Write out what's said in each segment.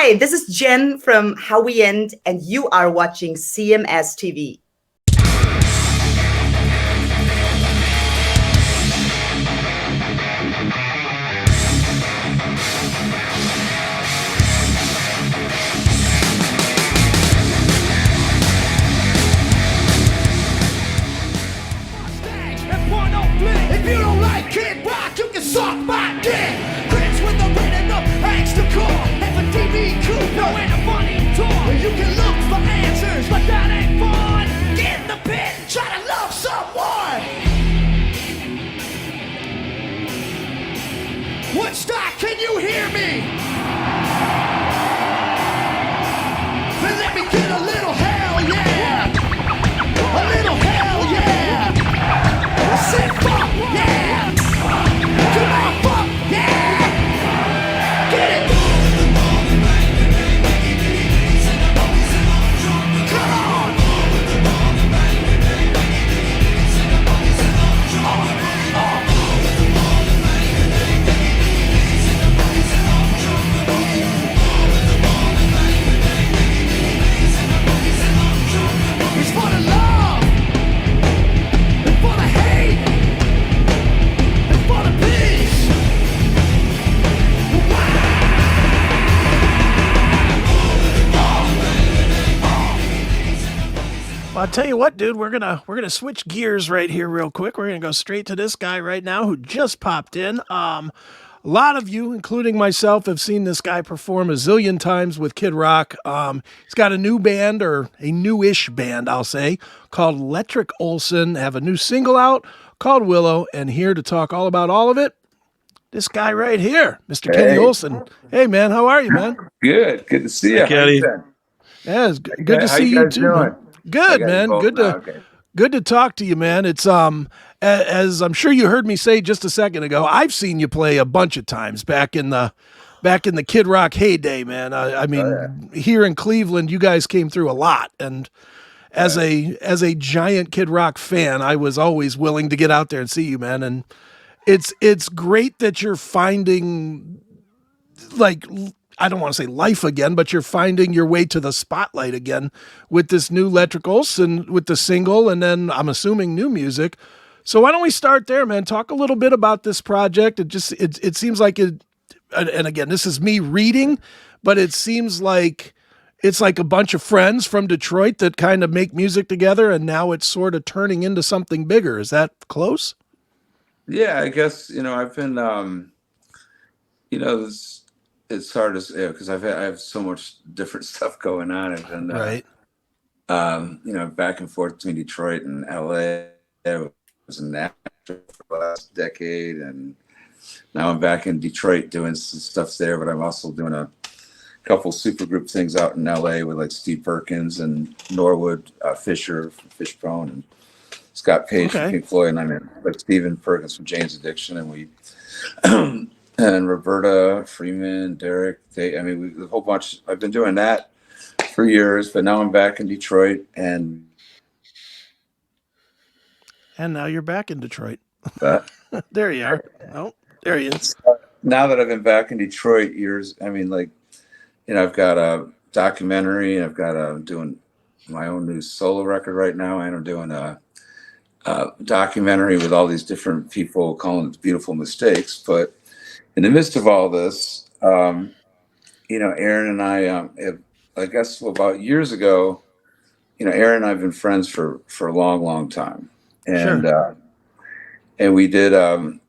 Hi, this is Jen from How We End, and you are watching CMS TV. If you don't like KidRock, you can suck my dick. Crits with the rating up, angst to core. If a TV Cooper in a funny tour, you can look for answers, but that ain't fun. Get in the pit and try to love someone. Woodstock, can you hear me? Then let me get a little hell yeah. A little hell yeah. Say fuck yeah! Come on, fuck yeah! Get it! Come on! It's for the love and for the hate. Well, I'll tell you what, dude, we're gonna switch gears right here real quick. We're gonna go straight to this guy right now who just popped in. A lot of you, including myself, have seen this guy perform a zillion times with KidRock. He's got a new band, or a newish band, I'll say, called Letrick Olson. Have a new single out called Willow, and here to talk all about all of it, this guy right here, Mr. KennyOlson. Hey, man, how are you, man? Good to see you. Hey, Kenny. Yeah, it's good to see you too. Man. Good, man. Good to talk to you, man. It's as I'm sure you heard me say just a second ago, I've seen you play a bunch of times back in the KidRock heyday, man. I mean, here in Cleveland, you guys came through a lot, and as a giant KidRock fan, I was always willing to get out there and see you, man. And it's great that you're finding, like, I don't want to say life again, but you're finding your way to the spotlight again with this new Letrick Olson, with the single, and then I'm assuming new music. So why don't we start there, man? Talk a little bit about this project. It seems like it, and again, this is me reading, but it seems like it's like a bunch of friends from Detroit that kind of make music together, and now it's sort of turning into something bigger. Is that close? Yeah, I guess, I've been, it's hard to say because I have so much different stuff going on. I've been, right. Back and forth between Detroit and LA. I was in Nashville for the last decade, and now I'm back in Detroit doing some stuff there, but I'm also doing a couple supergroup things out in LA with like Steve Perkins and Norwood Fisher from Fishbone and Scott Page from Pink Floyd, and I'm in like Stephen Perkins from Jane's Addiction, and we and Roberta Freeman, Derek, we a whole bunch. I've been doing that for years, but now I'm back in Detroit, and now you're back in Detroit. There you are. Oh, there he is. Now that I've been back in Detroit years, I've got a documentary, and I've got doing my own new solo record right now, and I'm doing a documentary with all these different people calling it Beautiful Mistakes. But in the midst of all this, Aaron and I have, I guess, about years ago, Aaron and I have been friends for a long time, and Sure. And we did a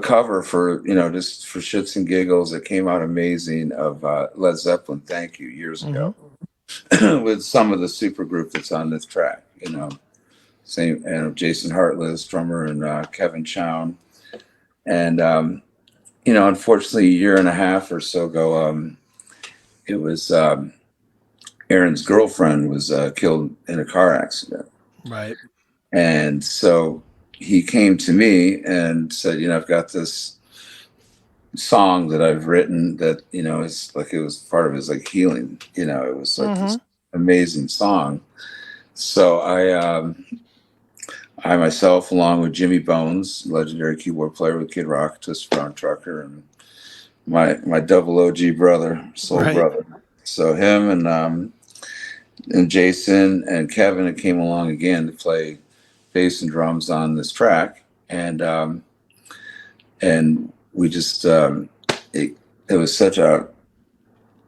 cover for just for shits and giggles that came out amazing of Led Zeppelin, Thank You, years ago, with some of the supergroup that's on this track, same, and Jason Hartless, drummer, and Kevin Chown. And, unfortunately, a year and a half or so ago, it was Aaron's girlfriend was killed in a car accident. Right. And so he came to me and said, I've got this song that I've written that, it's like, it was part of his like healing, it was like this amazing song. So I myself, along with Jimmy Bones, legendary keyboard player with KidRock, Twist Brown Trucker, and my double OG brother, soul brother. So him and Jason and Kevin had came along again to play bass and drums on this track, and we just it was such a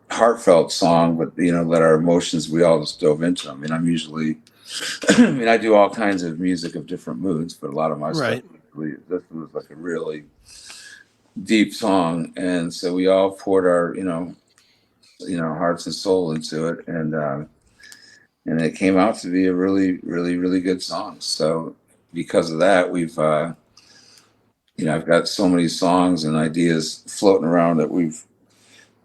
heartfelt song, but that our emotions, we all just dove into. I mean, I'm usually I do all kinds of music of different moods, but a lot of my stuff, this was like a really deep song, and so we all poured our hearts and soul into it, and it came out to be a really, really, really good song. So because of that, we've I've got so many songs and ideas floating around that we've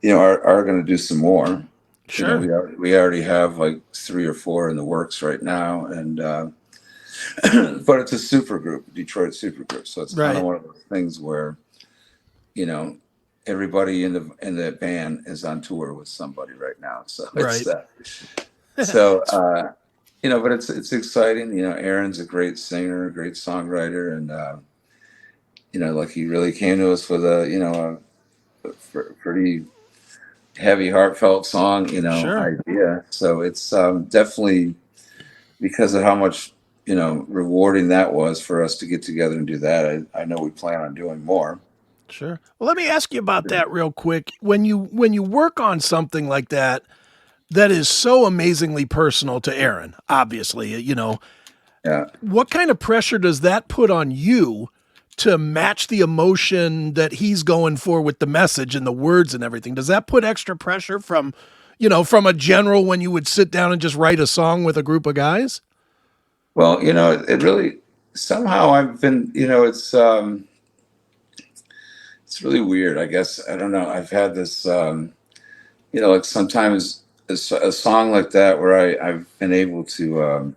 are going to do some more. Sure. We already have like 3 or 4 in the works right now, and but it's a super group, Detroit super group. So it's kind of one of those things where everybody in the band is on tour with somebody right now. So it's but it's exciting. Aaron's a great singer, a great songwriter, and like he really came to us with a pretty heavy, heartfelt song, idea. So it's definitely because of how much rewarding that was for us to get together and do that. I know we plan on doing more. Sure. Well, let me ask you about that real quick. When you work on something like that is so amazingly personal to Aaron, obviously, what kind of pressure does that put on you to match the emotion that he's going for with the message and the words and everything? Does that put extra pressure from a general when you would sit down and just write a song with a group of guys? Well, it really, somehow I've been, it's really weird. I guess, I don't know. I've had this, like sometimes a song like that where I've been able to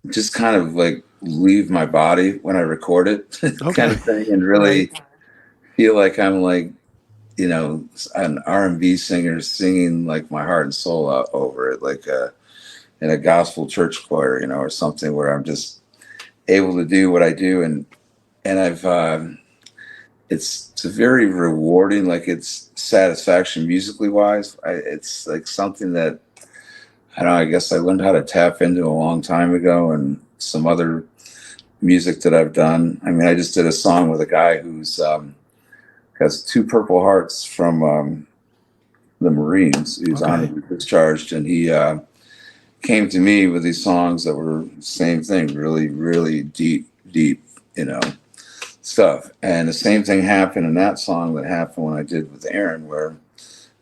just kind of like leave my body when I record it, kind of thing, and really feel like I'm like, an R&B singer singing like my heart and soul out over it, like in a gospel church choir, or something where I'm just able to do what I do, and I've it's very rewarding, like it's satisfaction musically wise. It's like something that I don't know, I guess I learned how to tap into a long time ago, and some other music that I've done. I mean, I just did a song with a guy who's has 2 Purple Hearts from the Marines. He's honorably discharged, and he came to me with these songs that were same thing, really, really deep, stuff. And the same thing happened in that song that happened when I did with Aaron, where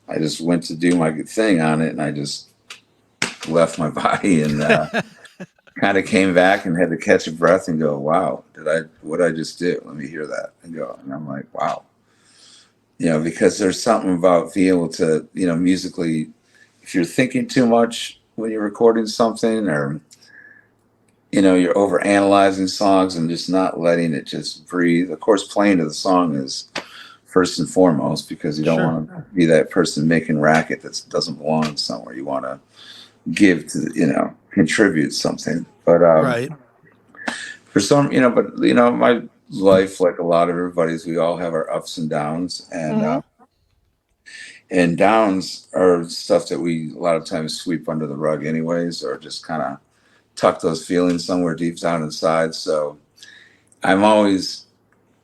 I just went to do my thing on it, and I just left my body and kind of came back and had to catch a breath and go, wow, what did I just do? Let me hear that and go. And I'm like, wow. Because there's something about being able to, musically, if you're thinking too much when you're recording something, or, you're over analyzing songs and just not letting it just breathe. Of course, playing to the song is first and foremost, because you don't want to be that person making racket that doesn't belong somewhere. You want to give to, contribute something. But for some, my life, like a lot of everybody's, we all have our ups and downs, and downs are stuff that we a lot of times sweep under the rug anyways, or just kind of tuck those feelings somewhere deep down inside. So I'm always,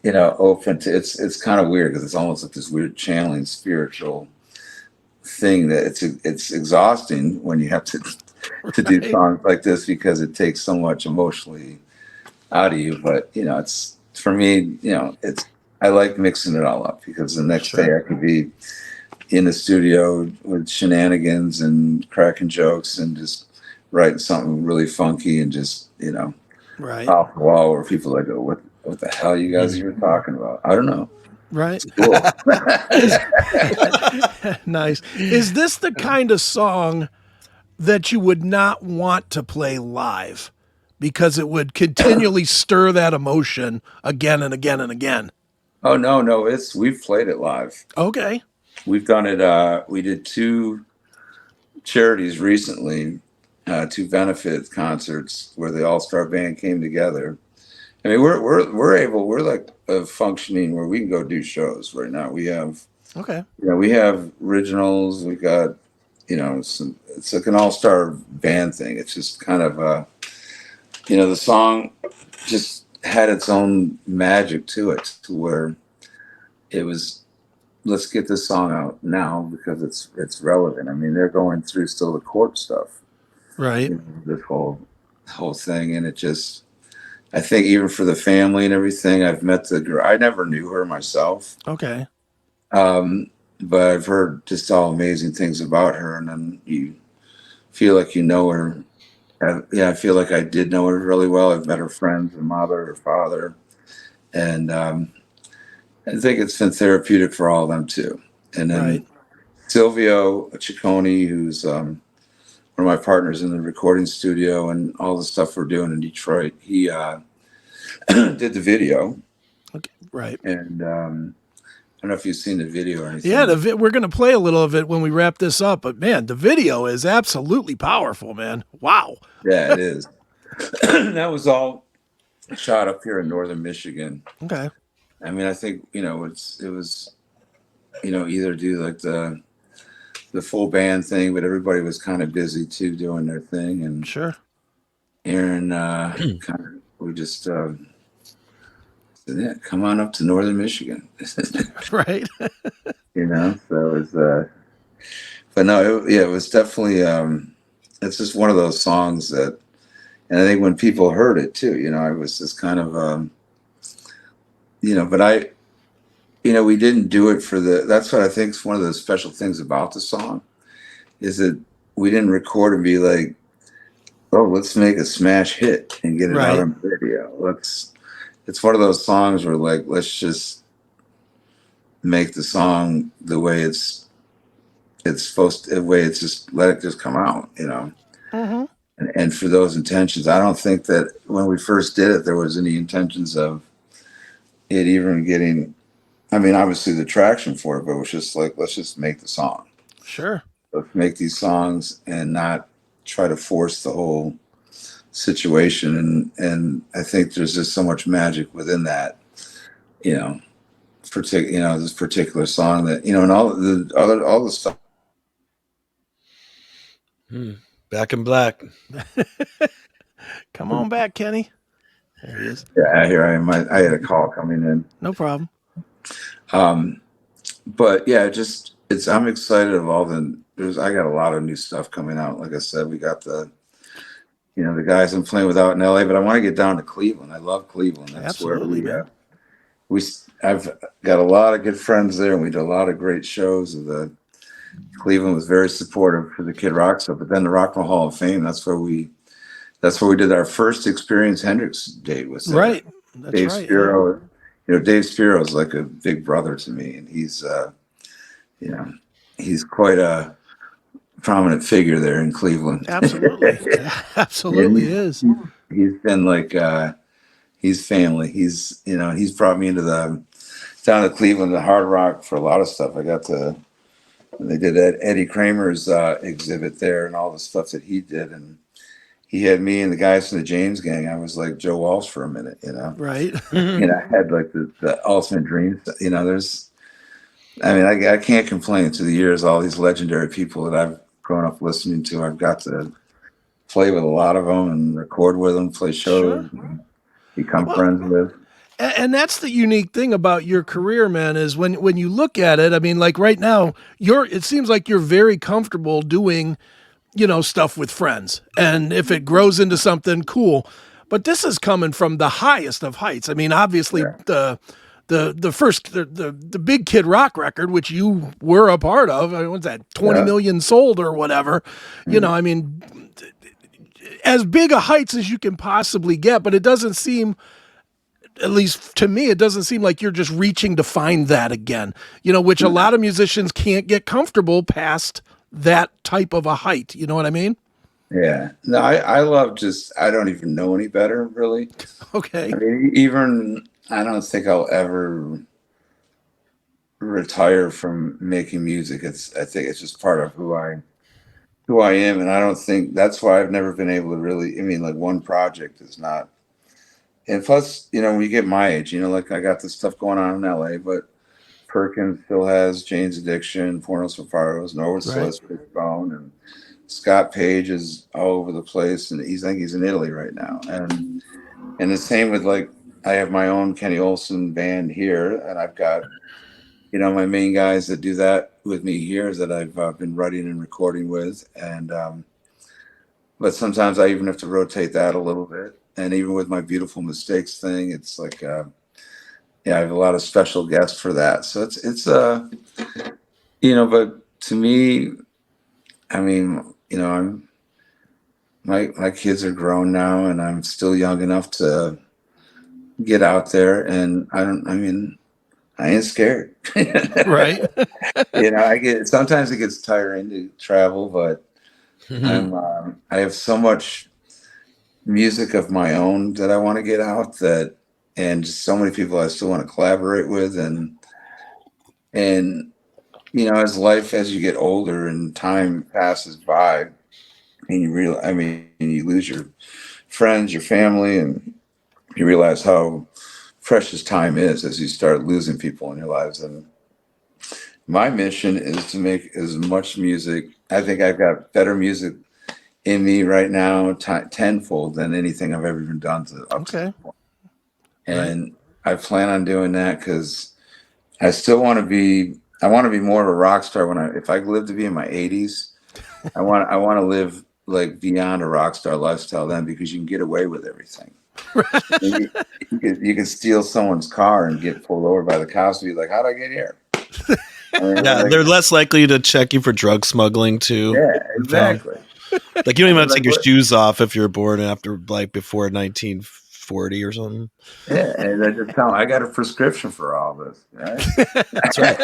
open to, it's kind of weird because it's almost like this weird channeling spiritual thing that it's exhausting when you have to do songs like this, because it takes so much emotionally out of you. But it's, for me, I like mixing it all up, because the next day I could be in the studio with shenanigans and cracking jokes and just writing something really funky and just off the wall, where people like, oh, what the hell you guys are talking about? I don't know. Right. Cool. Nice. Is this the kind of song that you would not want to play live, because it would continually stir that emotion again and again and again? Oh, no. We've played it live. Okay. We've done it. We did 2 charities recently, 2 benefit concerts where the All-Star Band came together, I mean, we're like functioning where we can go do shows right now. We have, we have originals. We got, it's like an all-star band thing. It's just kind of, the song just had its own magic to it, to where it was, let's get this song out now because it's relevant. I mean, they're going through still the court stuff, right? This whole thing, and it just, I think even for the family and everything, I've met the girl. I never knew her myself. Okay. But I've heard just all amazing things about her, and then you feel like you know her. I feel like I did know her really well. I've met her friends, her mother, her father, and I think it's been therapeutic for all of them too. And then Silvio Ciccone, who's one of my partners in the recording studio and all the stuff we're doing in Detroit, he did the video. Okay, right. And I don't know if you've seen the video or anything. Yeah, we're going to play a little of it when we wrap this up. But, man, the video is absolutely powerful, man. Wow. Yeah, it is. That was all shot up here in northern Michigan. Okay. I mean, I think, it was, either do like the full band thing, but everybody was kind of busy too doing their thing. And sure, Aaron, we just said, yeah, come on up to northern Michigan. Right. So it was, but no, it was definitely, it's just one of those songs that, and I think when people heard it too, I was just kind of, but we didn't do it for that's what I think is one of the special things about the song, is that we didn't record and be like, oh, let's make a smash hit and get it out on video. It's one of those songs where like, let's just make the song the way it's supposed to, the way it's just, let it just come out, Mm-hmm. And for those intentions, I don't think that when we first did it, there was any intentions of it even getting, I mean, obviously the traction for it, but it was just like, let's just make the song. Sure. Let's make these songs and not try to force the whole situation. And I think there's just so much magic within that, this particular song that, and all the stuff. Back in black. Come on back, Kenny. There he is. Yeah, here I am. I had a call coming in. No problem. But yeah, I'm excited of all I got a lot of new stuff coming out. Like I said, we got the guys I'm playing with out in LA, but I want to get down to Cleveland. I love Cleveland. That's absolutely, where I've got a lot of good friends there, and we did a lot of great shows. Cleveland was very supportive for the KidRock stuff, but then the Rock and Roll Hall of Fame, that's where we did our first Experience Hendrix date with them. Right. That's Dave right. Spiro. Dave Spiro is like a big brother to me, and he's he's quite a prominent figure there in Cleveland. Absolutely. Absolutely is. He's been like he's family. He's he's brought me into down to Cleveland, the Hard Rock, for a lot of stuff. They did Eddie Kramer's exhibit there and all the stuff that he did, and he had me and the guys from the James Gang. I was like Joe Walsh for a minute, Right. I had like the ultimate dreams. I can't complain. Through the years, all these legendary people that I've grown up listening to, I've got to play with a lot of them and record with them, play shows, and become friends with. And that's the unique thing about your career, man, is when you look at it, I mean, like right now, it seems like you're very comfortable doing, stuff with friends. And if it grows into something, cool. But this is coming from the highest of heights. I mean, obviously the big KidRock record, which you were a part of, what's that, 20 million sold or whatever, I mean, as big a heights as you can possibly get, but it doesn't seem, at least to me, it doesn't seem like you're just reaching to find that again, which a lot of musicians can't get comfortable past that type of a height. You know what I mean? Yeah. No, I love I don't even know any better, really. Okay. I mean, I don't think I'll ever retire from making music. I think it's just part of who I am. And I don't think that's why I've never been able to really, like one project is not and plus, when you get my age, like I got this stuff going on in LA, but Perkins still has Jane's Addiction, Pornos for Faros, Norwood Right. Sliss, Bone, and Scott Page is all over the place, and I think he's in Italy right now. And the same with I have my own KennyOlson band here, and I've got my main guys that do that with me here that I've been writing and recording with, and but sometimes I even have to rotate that a little bit. And even with my Beautiful Mistakes thing, it's like I have a lot of special guests for that. So it's but to me, I mean, I'm my kids are grown now, and I'm still young enough to get out there, and I ain't scared. Right. Sometimes it gets tiring to travel, but I have so much music of my own that I want to get out, and just so many people I still want to collaborate with, and as you get older and time passes by, and you lose your friends, your family, and you realize how precious time is as you start losing people in your lives. And my mission is to make as much music. I think I've got better music in me right now, tenfold than anything I've ever even done up to this point. And I plan on doing that because I still want to be. I want to be more of a rock star if I live to be in my 80s. I want to live beyond a rock star lifestyle then, because you can get away with everything. You can steal someone's car and get pulled over by the cops and be like, "How'd I get here?" They're less likely to check you for drug smuggling too. Yeah, exactly. You don't even have to take your shoes off if you're born before 1940 or something. Yeah, and I just tell them I got a prescription for all this. Right? That's right.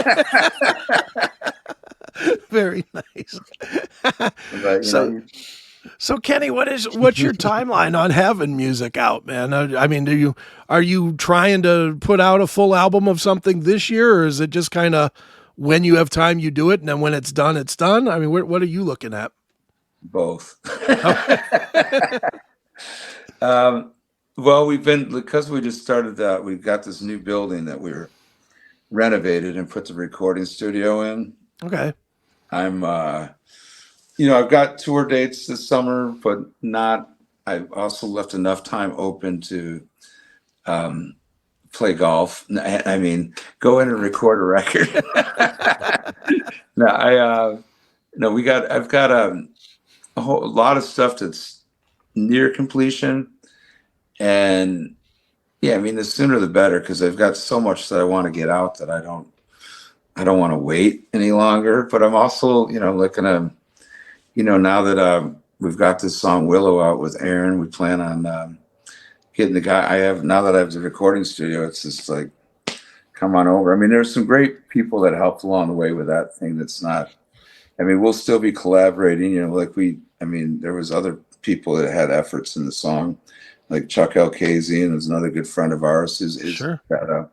Very nice. But, So Kenny, what's your timeline on having music out, man? I mean, are you trying to put out a full album of something this year, or is it just kind of when you have time you do it, and then when it's done, it's done? I mean, what are you looking at? Both. Well, because we just started that, we've got this new building that we're renovated and put the recording studio in. Okay. I've got tour dates this summer, but I've also left enough time open to play golf. I mean, go in and record a record. I've got a whole lot of stuff that's near completion, and the sooner the better, because I've got so much that I want to get out that I don't want to wait any longer. But I'm also, looking to, now that we've got this song Willow out with Aaron, we plan on getting the guy now that I have the recording studio. It's just like, come on over. I mean, there's some great people that helped along the way with that thing. We'll still be collaborating, there was other people that had efforts in the song, like Chuck Elcasey, and there's another good friend of ours who's Sure. got a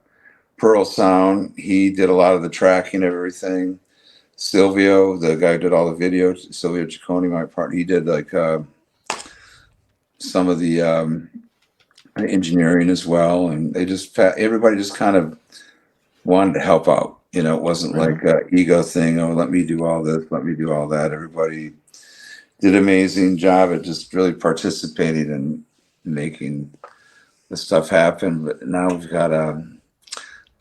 Pearl Sound. He did a lot of the tracking of everything. Silvio, the guy who did all the video, Silvio Ciccone, my partner, he did some of the engineering as well. And everybody just kind of wanted to help out. It wasn't like an ego thing. Oh, let me do all this, let me do all that. Everybody did an amazing job at just really participating and making the stuff happen. But now we've got a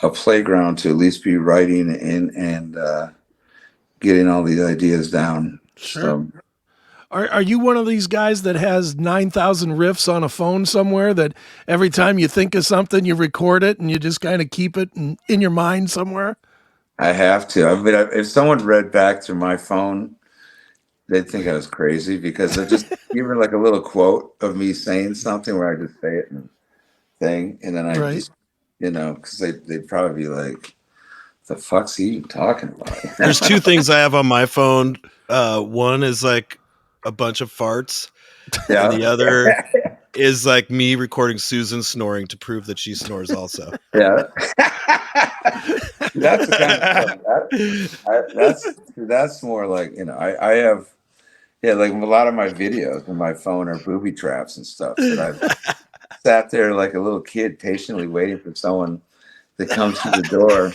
playground to at least be writing in and getting all these ideas down. Sure. So, Are you one of these guys that has 9,000 riffs on a phone somewhere that every time you think of something, you record it and you just kind of keep it in your mind somewhere? I have to. If someone read back through my phone, they'd think I was crazy, because I just even like a little quote of me saying something where I just say it and thing, and then I just, because they'd probably be like, "The fuck's he even talking about?" There's two things I have on my phone. One is like a bunch of farts, and the other is like me recording Susan snoring to prove that she snores also. Yeah. That's the kind of stuff. That's more like, I have, like a lot of my videos on my phone are booby traps and stuff that sat there like a little kid, patiently waiting for someone to come to the door.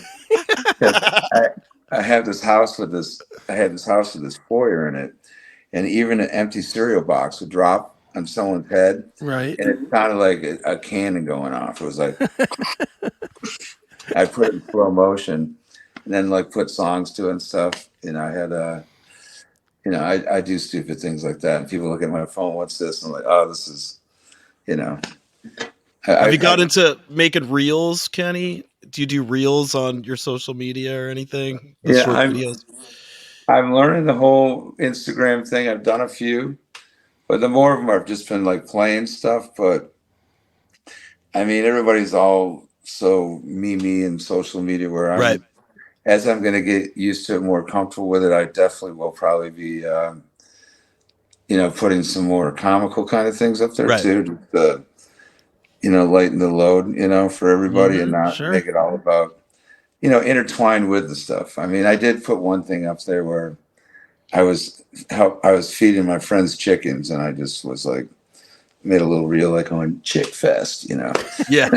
I have this house with this. I had this house with this foyer in it, and even an empty cereal box would drop on someone's head, right? And it sounded like a cannon going off. It was like I put it in slow motion, and then like put songs to it and stuff. I had I do stupid things like that, and people look at my phone. What's this? And I'm like, oh, this is, Have you got into making reels, Kenny? Do you do reels on your social media or anything? Videos? I'm learning the whole Instagram thing. I've done a few, but the more of them have just been like playing stuff. But I mean, everybody's all so me and social media where as I'm going to get used to it, more comfortable with it, I definitely will probably be, putting some more comical kind of things up there too, just lighten the load, for everybody and not make it all about, intertwined with the stuff. I mean, I did put one thing up there where I was feeding my friends chickens, and I just was like, made a little reel like on Chick Fest, Yeah.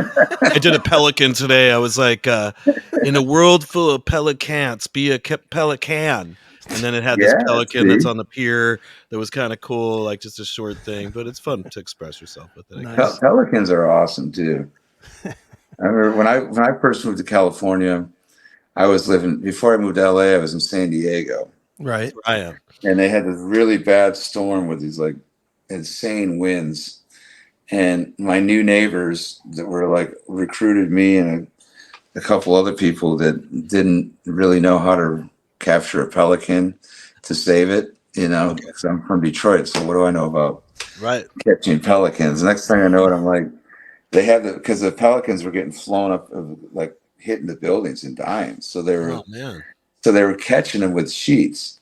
I did a pelican today. I was like, in a world full of pelicans, be a pelican. And then it had this pelican that's on the pier that was kind of cool, like just a short thing, but it's fun to express yourself with it. Nice. Pelicans are awesome too. I remember when I first moved to California, before I moved to LA, I was in San Diego. Right. I am. And they had this really bad storm with these like insane winds. And my new neighbors that were like recruited me and a couple other people that didn't really know how to capture a pelican to save it, because I'm from Detroit. So what do I know about catching pelicans? Next thing I know it, I'm like, because the pelicans were getting flown up, like hitting the buildings and dying. So they were catching them with sheets,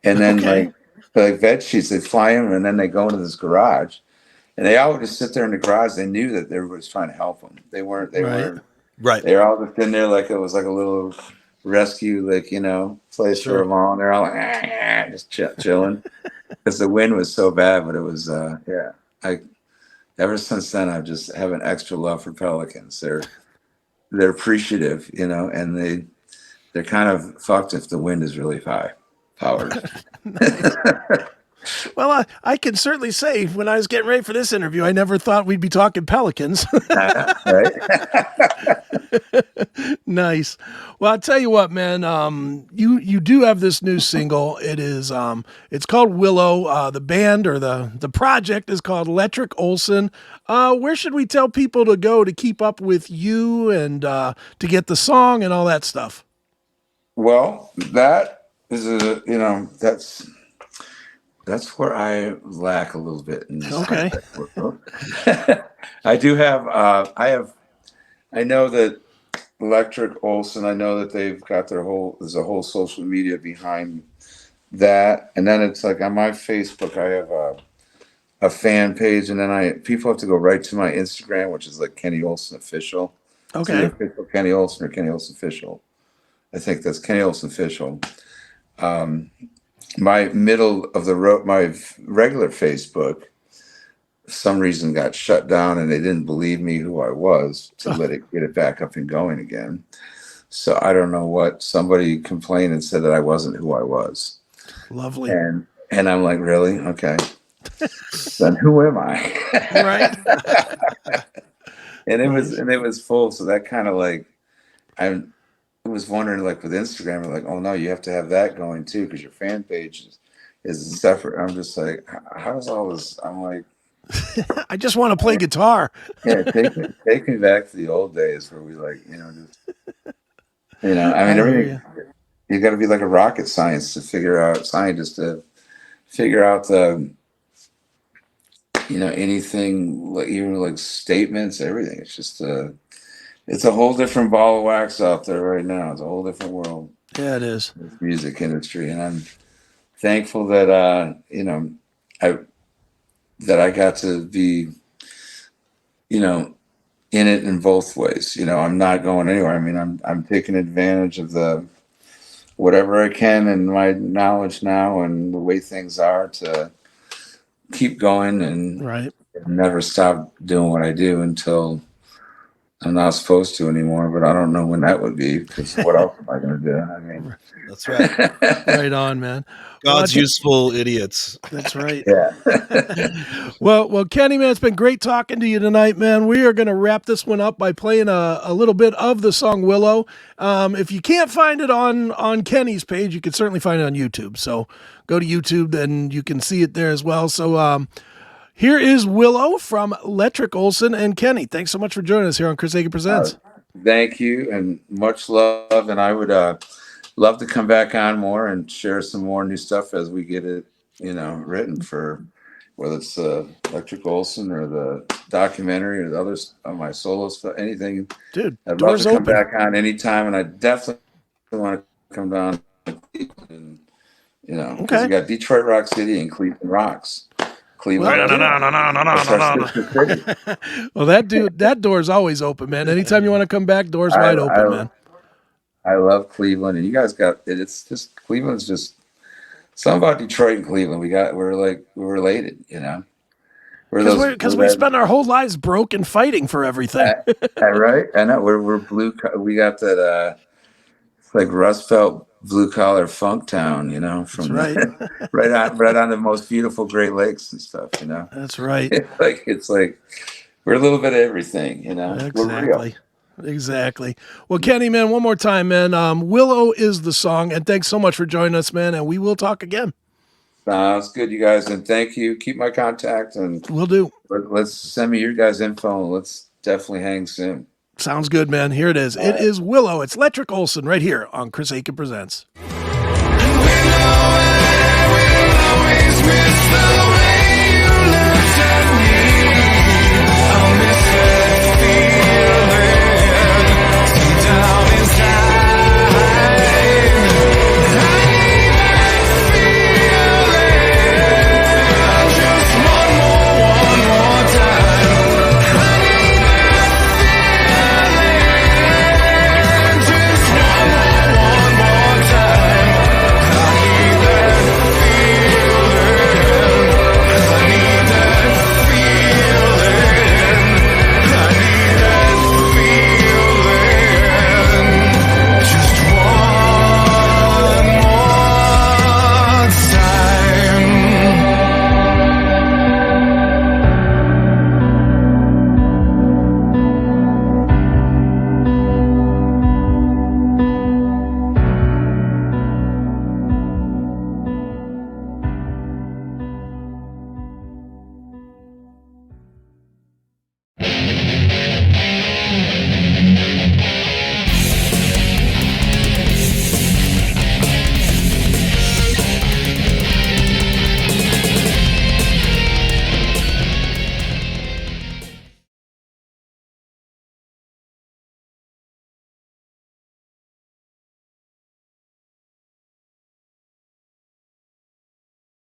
and then like veg sheets, they fly them, and then they go into this garage, and they all would just sit there in the garage. They knew that everybody was trying to help them. They weren't. Right. They were all just in there like it was like a little rescue, like place for them all. And they're all like just chilling because the wind was so bad. But it was ever since then I've just have an extra love for pelicans. They're appreciative, and they're kind of fucked if the wind is really high powered. Well, I can certainly say when I was getting ready for this interview, I never thought we'd be talking pelicans. Right? Nice. Well, I'll tell you what, man, you do have this new single. It is, it's called Willow. The band or the project is called Letrick Olson. Where should we tell people to go to keep up with you and to get the song and all that stuff? Well, that is that's where I lack a little bit in this. Okay. I do have I know that Letrick Olson, I know that they've got there's a whole social media behind that. And then it's like on my Facebook, I have a fan page, and then people have to go right to my Instagram, which is like KennyOlson Official. Okay. Official KennyOlson or KennyOlson Official. I think that's KennyOlson Official. My middle of the road, my regular Facebook, for some reason got shut down, and they didn't believe me who I was to get it back up and going again. So I don't know what, somebody complained and said that I wasn't who I was. Lovely. And I'm like, really? Okay. Then who am I? Right. And it was full. So that kind of like, I was wondering, like with Instagram, like, oh no, you have to have that going too, because your fan page is separate. I'm just like, how does all this? I'm like, I just want to play guitar. Yeah, take me back to the old days where we like, I mean, everything. You got to be like a rocket scientist to figure out the, anything, like even like statements, everything. It's just it's a whole different ball of wax out there right now. It's a whole different world. Yeah, it is. This music industry, and I'm thankful that I got to be, in it in both ways. I'm not going anywhere. I mean, I'm taking advantage of the whatever I can and my knowledge now and the way things are to keep going and right. never stop doing what I do until I'm not supposed to anymore, but I don't know when that would be, because what else am I going to do? I mean, that's right. Right on, man. God's useful idiots. That's right. Yeah. Well, Kenny, man, it's been great talking to you tonight, man. We are going to wrap this one up by playing a little bit of the song Willow. If you can't find it on Kenny's page, you can certainly find it on YouTube. So go to YouTube and you can see it there as well. So here is Willow from Letrick Olson and Kenny. Thanks so much for joining us here on Chris Aiken Presents. Thank you, and much love. And I would love to come back on more and share some more new stuff as we get it, written, for whether it's Letrick Olson or the documentary or the others on my solo stuff, anything. Dude, I'd doors love to come open. back on anytime, and I definitely want to come down and, because we got Detroit Rock City and Cleveland Rocks. Cleveland. Well, that door's always open, man. Anytime you want to come back, door's wide open, man. I love Cleveland, and you guys got it. It's just Cleveland's just something about Detroit and Cleveland. We're related, Because we spend our whole lives broke and fighting for everything. Right? I know we're blue. We got that. It's like Rust Belt blue collar funk town, from right. right on the most beautiful Great Lakes and stuff, That's right. It's like we're a little bit of everything, Exactly. Well, Kenny, man, one more time, man. Willow is the song, and thanks so much for joining us, man. And we will talk again. Sounds good, you guys, and thank you. Keep my contact, and we'll do. Let's send me your guys' info, and let's definitely hang soon. Sounds good, man. Here it is. It is Willow. It's Letrick Olson right here on Chris Aiken Presents.